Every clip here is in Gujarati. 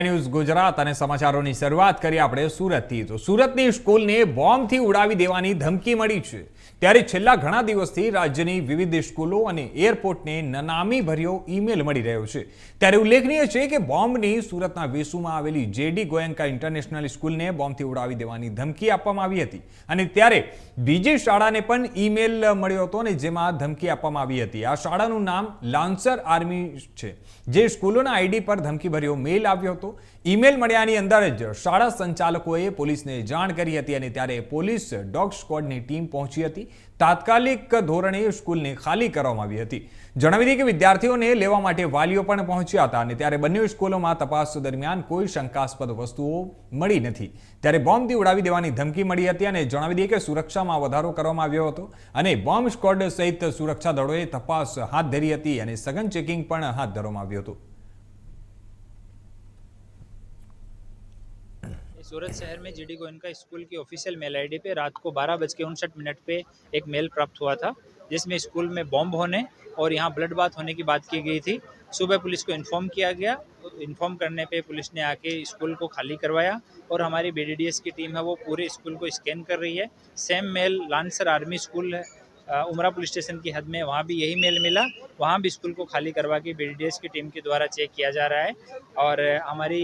ન્યૂઝ ગુજરાત અને સમાચારોની શરૂઆત કરી આપણે સુરતથી તો સુરતની સ્કૂલને બોમ્બથી ઉડાવી દેવાની ધમકી મળી છે ત્યારે છેલ્લા ઘણા દિવસથી રાજ્યની વિવિધ સ્કૂલો અને એરપોર્ટને નનામી ભર્યો ઈમેલ મળી રહ્યો છે ત્યારે ઉલ્લેખનીય છે કે બોમ્બની સુરતના વેસુમાં આવેલી જેડી ગોયંકા ઇન્ટરનેશનલ સ્કૂલને બોમ્બથી ઉડાવી દેવાની ધમકી આપવામાં આવી હતી અને ત્યારે બીજી શાળાને પણ ઈમેલ મળ્યો હતો અને જેમાં ધમકી આપવામાં આવી હતી આ શાળાનું નામ લાન્સર આર્મી છે જે સ્કૂલોના આઈડી પર ધમકી ભર્યો મેલ આવ્યો હતો ઈમેલ મળ્યાની અંદર જ શાળા સંચાલકોએ પોલીસને જાણ કરી હતી અને ત્યારે પોલીસ ડોગ સ્ક્વોડની ટીમ પહોંચી હતી તાત્કાલિક ધોરણે સ્કૂલને ખાલી કરવામાં આવી હતી જણાવી દઈએ કે વિદ્યાર્થીઓને લેવા માટે વાલીઓ પણ પહોંચ્યા હતા અને ત્યારે બંને સ્કૂલોમાં તપાસ દરમિયાન કોઈ શંકાસ્પદ વસ્તુઓ મળી નથી ત્યારે બોમ્બથી ઉડાવી દેવાની ધમકી મળી હતી અને જણાવી દઈએ કે સુરક્ષામાં વધારો કરવામાં આવ્યો હતો અને બોમ્બ સ્ક્વોડ સહિત સુરક્ષા દળોએ તપાસ હાથ ધરી હતી અને સઘન ચેકિંગ પણ હાથ ધરવામાં આવ્યું હતું। सूरत शहर में जीडी गोयनका स्कूल की ऑफिशियल मेल आईडी पे रात को 12:59 पे एक मेल प्राप्त हुआ था जिसमें स्कूल में बॉम्ब होने और यहाँ ब्लड बाथ होने की बात की गई थी। सुबह पुलिस को इन्फॉर्म किया गया। इन्फॉर्म करने पे पुलिस ने आके स्कूल को खाली करवाया और हमारी BDDS की टीम है वो पूरे स्कूल को स्कैन कर रही है। सेम मेल लांसर आर्मी स्कूल है उमरा पुलिस स्टेशन की हद में, वहाँ भी यही मेल मिला। वहाँ भी स्कूल को खाली करवा के BDDS की टीम के द्वारा चेक किया जा रहा है और हमारी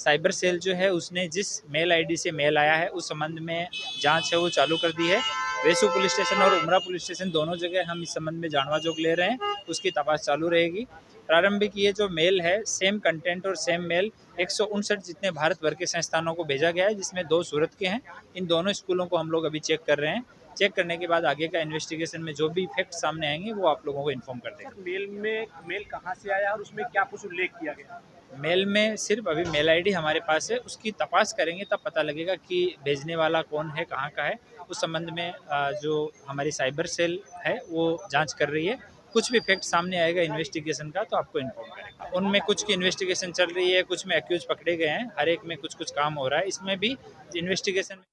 साइबर सेल जो है उसने जिस मेल आईडी से मेल आया है उस संबंध में जांच है वो चालू कर दी है। वेसु पुलिस स्टेशन और उमरा पुलिस स्टेशन दोनों जगह हम इस संबंध में जानवा जोग ले रहे हैं, उसकी तपास चालू रहेगी। प्रारंभिक ये जो मेल है सेम कंटेंट और सेम मेल 159 जितने भारत भर के संस्थानों को भेजा गया है जिसमें 2 सूरत के हैं। इन दोनों स्कूलों को हम लोग अभी चेक कर रहे हैं। चेक करने के बाद आगे का इन्वेस्टिगेशन में जो भी फैक्ट सामने आएंगे वो आप लोगों को इन्फॉर्म कर देंगे। मेल कहाँ से आया और उसमें क्या कुछ उल्लेख किया गया? मेल में सिर्फ अभी मेल आईडी हमारे पास है, उसकी तपास करेंगे तब पता लगेगा कि भेजने वाला कौन है, कहाँ का है। उस संबंध में जो हमारी साइबर सेल है वो जांच कर रही है। कुछ भी फैक्ट सामने आएगा इन्वेस्टिगेशन का तो आपको इन्फॉर्म करेंगे। उनमें कुछ की इन्वेस्टिगेशन चल रही है, कुछ में एक्यूज पकड़े गए हैं, हर एक में कुछ कुछ काम हो रहा है। इसमें भी इन्वेस्टिगेशन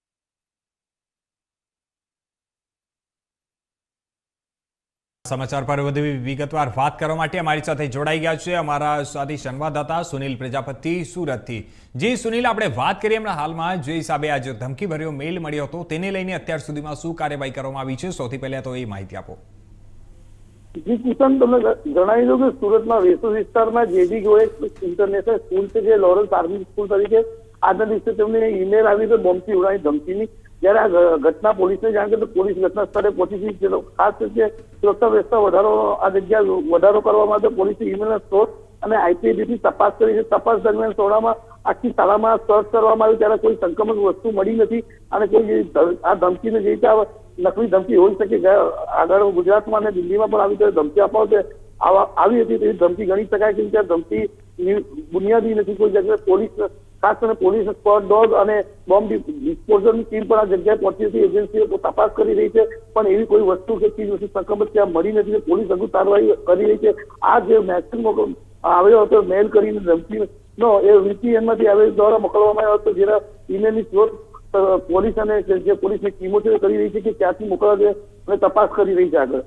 समाचार पर વધુ વિગતવાર વાત કરવા માટે અમારી સાથે જોડાઈ ગયા છે અમારા સાથી સંવાદદાતા સુનિલ પ્રજાપતિ સુરતથી। જી સુનિલ, આપણે વાત કરીએ હમણાં હાલમાં જે હિસાબે આજે ધમકી ભર્યો મેલ મળ્યો હતો તેને લઈને અત્યાર સુધીમાં શું કાર્યવાહી કરવામાં આવી છે, સૌથી પહેલા તો એ માહિતી આપો। જી કિશન, તમને જણાવી દઉં કે સુરતમાં વેસુ વિસ્તારમાં જેડી ગોયંકા ઇન્ટરનેશનલ સ્કૂલ છે જે લોરેન્સ આર્મી સ્કૂલ તરીકે આજના દિવસે તેમને ઈમેલ આવી તો બોમ્બથી ઉડાવી ધમકીની। જ્યારે આ ઘટના પોલીસને જાણ કરી તો પોલીસ ઘટના સ્થળે પહોંચી હતી। ખાસ કરીને સુરક્ષા વ્યવસ્થા આ જગ્યા વધારો કરવા માટે પોલીસે ઈમેલના સ્ત્રોત અને આઈપીથી તપાસ કરી છે। તપાસ દરમિયાન શાળામાં આખી શાળામાં સર્ચ કરવામાં આવ્યું ત્યારે કોઈ સંક્રમક વસ્તુ મળી નથી અને કોઈ આ ધમકીને જે રીતે નકલી ધમકી હોઈ શકે આગળ ગુજરાતમાં અને દિલ્હીમાં પણ આવી રીતે ધમકી આવી હતી તેવી ધમકી ગણી શકાય કેમ કે ધમકી બુનિયાદી નથી। કોઈ જગ્યાએ પોલીસ ખાસ કરીને પોલીસ સ્ક્વોડ ડોગ અને બોમ્બ ડિસ્પોઝલની ટીમ પણ આ જગ્યાએ પહોંચી હતી। એજન્સીઓ તપાસ કરી રહી છે પણ એવી કોઈ વસ્તુ કે ચીજ વસ્તુ સંક્રમક ત્યાં મળી નથી। પોલીસ હજુ કાર્યવાહી કરી રહી છે। આ જે મેસેજ આવ્યો હતો મેલ કરીને ધમકી નો એ VPN માંથી દ્વારા મોકલવામાં આવ્યો હતો જેના ઈમેલની સ્ત્રોત પોલીસ અને જે પોલીસની ટીમો છે કરી રહી છે કે ક્યાંથી મોકલવા છે અને તપાસ કરી રહી છે આગળ।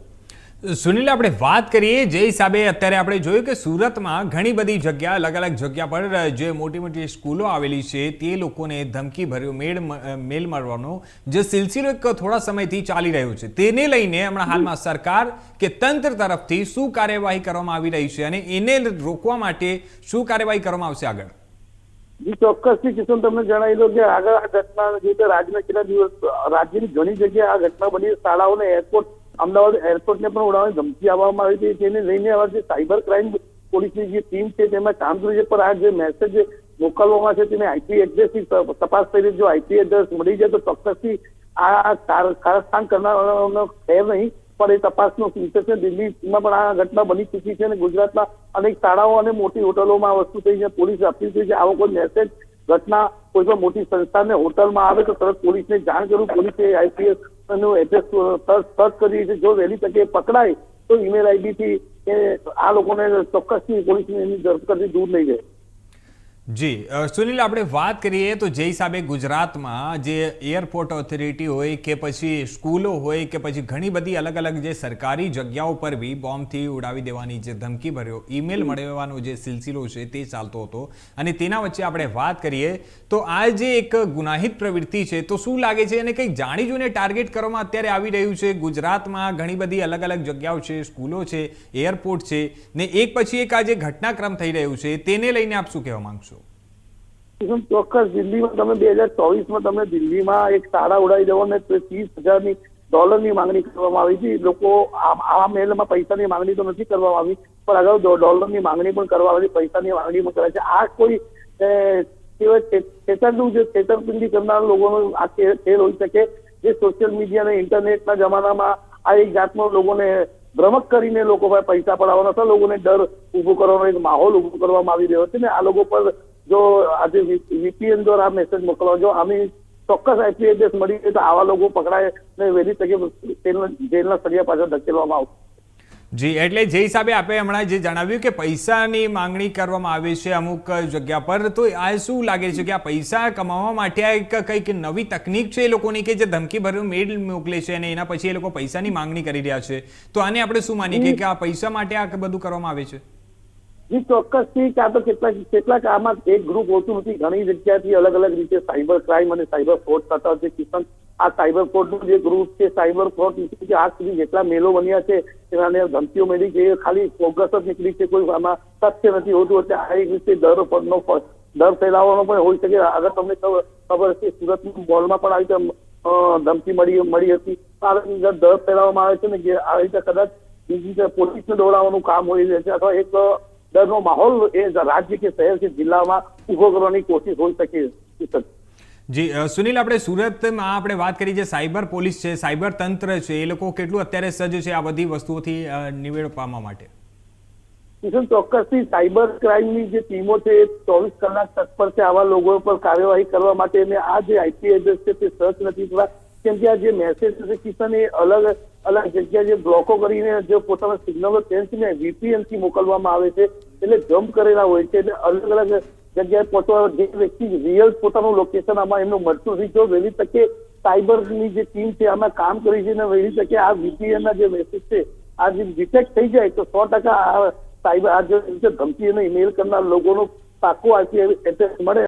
સુનિલ, આપણે વાત કરીએ જે હિસાબે અત્યારે આપણે જોયું કે સુરતમાં ઘણી બધી જગ્યા અલગ અલગ જગ્યા પર જે મોટી મોટી સ્કૂલો આવેલી છે તે લોકોને ધમકી ભર્યો મેલ મળવાનો જે સિલસિલો એક થોડા સમયથી ચાલી રહ્યો છે તેને લઈને હમણાં હાલમાં સરકાર કે તંત્ર તરફથી શું કાર્યવાહી કરવામાં આવી રહી છે અને એને રોકવા માટે શું કાર્યવાહી કરવામાં આવશે આગળ? જી ચોક્કસથી કિશન, તમને જણાવી દો કે આગળ આ ઘટના જે રાજ્યના કેટલા દિવસ રાજ્યની ઘણી જગ્યાએ આ ઘટના બની। શાળાઓને એરપોર્ટ અમદાવાદ એરપોર્ટને પણ ઉડાવવાની ધમકી આપવામાં આવી હતી તેને લઈને હવે જે સાયબર ક્રાઇમ પોલીસની જે ટીમ છે તેમાં કામ કર્યું છે પણ આ જે મેસેજ મોકલવામાં છે તેને આઈપી એડ્રેસની તપાસ કરી જો આઈપી એડ્રેસ મળી જાય તો ચોક્કસથી આ કારસ્તાન કરનારાનો ખેર નહીં પણ એ તપાસનો વિષય છે। દિલ્હીમાં પણ આ ઘટના બની ચૂકી છે અને ગુજરાતના અનેક શાળાઓ અને મોટી હોટલોમાં આ વસ્તુ થઈ છે। પોલીસ અપીલ કરી છે આવો કોઈ મેસેજ ઘટના કોઈ પણ મોટી સંસ્થાને હોટલમાં આવે તો તરત પોલીસને જાણ કરવું। પોલીસે આઈપીએસ નું એડ્રેસ સર્ચ કરી છે, જો વહેલી તકે પકડાય તો ઈમેલ આઈડી થી આ લોકોને ચોક્કસથી પોલીસની એની ધરપકડથી દૂર લઈ જાય। જી સુનિલ, આપણે વાત કરીએ તો જે હિસાબે ગુજરાતમાં જે એરપોર્ટ ઓથોરિટી હોય કે પછી સ્કૂલો હોય કે પછી ઘણી બધી અલગ અલગ જે સરકારી જગ્યાઓ પર બી બોમ્બથી ઉડાવી દેવાની જે ધમકી ભર્યો ઈમેલ મળવાનો જે સિલસિલો છે તે ચાલતો હતો, અને તેના વચ્ચે આપણે વાત કરીએ તો આ જે એક ગુનાહિત પ્રવૃત્તિ છે તો શું લાગે છે અને કંઈક જાણી જોઈને ટાર્ગેટ કરવામાં અત્યારે આવી રહ્યું છે? ગુજરાતમાં ઘણી બધી અલગ અલગ જગ્યાઓ છે, સ્કૂલો છે, એરપોર્ટ છે, ને એક પછી એક આ જે ઘટનાક્રમ થઈ રહ્યું છે તેને લઈને આપ શું કહેવા માંગશો? ચોક્કસ દિલ્હીમાં તમે 2024માં તમે દિલ્હીમાં એક શાળા ઉડાવી દેવો ને $30,000 માંગણી કરવામાં આવી હતી. લોકો આ મેલમાં પૈસાની માંગણી તો નથી કરવામાં આવી, પણ અગાઉ ડોલરની માંગણી પણ કરવામાં આવી, પૈસાની માંગણી પણ કરે છે. આ કોઈ છેતરપિંડી કરનાર લોકોનો આ ખેલ હોઈ શકે, જે સોશિયલ મીડિયા અને ઇન્ટરનેટના જમાનામાં આ એક જાતનો લોકોને ભ્રમક કરીને લોકો પાસે પૈસા પડાવવાનો અથવા લોકોને ડર ઉભો કરવાનો એક માહોલ ઉભો કરવામાં આવી રહ્યો છે ને આ લોકો પર જો આજે VPN દ્વારા મેસેજ મોકલવા, જો આની ચોક્કસ IP એડ્રેસ મળી જાય તો આવા લોકો પકડાય ને વહેલી તકે જેલના સળિયા પાછળ ધકેલવામાં આવશે. જી, એટલે જે હિસાબે આપણે હમણાં જે જણાવ્યું કે પૈસાની માંગણી કરવામાં આવે છે અમુક જગ્યા પર, તો આ શું લાગે છે કે આ પૈસા કમાવા માટે આ એક કંઈક નવી તકનીક છે એ લોકોની કે જે ધમકી ભર્યું મેલ મોકલે છે અને એના પછી એ લોકો પૈસાની માંગણી કરી રહ્યા છે, તો આને આપણે શું માનીએ કે આ પૈસા માટે આ બધું કરવામાં આવે છે? જી ચોક્કસથી. આ તો કેટલાક આમાં એક ગ્રુપ હોતું નથી, ઘણી જગ્યાથી અલગ અલગ રીતે સાયબર ક્રાઇમ અને સાયબર ફ્રોડ થતા છે. કિશન, આ સાયબર ફ્રોડનો જે ગ્રુપ છે, સાયબર ફ્રોડ આજ સુધી જેટલા મેલો બન્યા છે તેના ધમકીઓ મળી છે, ખાલી ફોકસ જ નીકળી છે, કોઈ આમાં તથ્ય નથી હોતું. એટલે આ એક રીતે ડર ફેલાવવાનો પણ હોઈ શકે. અગર તમને ખબર હશે સુરત મોલમાં પણ આવી રીતે ધમકી મળી હતી. ડર ફેલાવવામાં આવે છે ને કે આવી રીતે કદાચ બીજી પોલીસને દોડાવવાનું કામ હોઈ રહે છે, અથવા એક ડરનો માહોલ એ રાજ્ય કે શહેર કે જિલ્લામાં ઉભો કરવાની કોશિશ હોઈ શકે. જી સુનિલ, આપણે સુરતમાં આપણે વાત કરી, જે સાયબર પોલીસ છે, સાયબર તંત્ર છે, એ લોકો કેટલું અત્યારે સજ્જ છે આ બધી વસ્તુઓથી નિવેડ પામવા માટે? કિશન, ચોક્કસથી સાયબર ક્રાઇમની જે ટીમો છે એ 24 કલાક તત્પર છે આવા લોકો પર કાર્યવાહી કરવા માટે. અને આ જે IP એડ્રેસ છે તે સર્ચ નથી થતા, કેમ કે આ જે મેસેજ છે કિશન એ અલગ અલગ જગ્યા જે બ્લોકો કરીને જે પોતાના સિગ્નલો ચેન્જ કરીને VPN થી મોકલવામાં આવે છે, એટલે જમ્પ કરેલા હોય છે. એટલે અલગ અલગ જગ્યાએ પહોંચવા જે વ્યક્તિ રિયલ પોતાનું લોકેશન આમાં એમનું મળતું નથી, જો વહેલી તકે સાયબરની જે ટીમ છે આમાં કામ કરી છે ને વહેલી તકે આ VPN ના જે મેસેજ છે આ જે ડિટેક્ટ થઈ જાય તો 100% આ સાયબર આ જે ધમકી અને ઈમેલ કરનાર લોકોનો પાકો IP એડ્રેસ મળે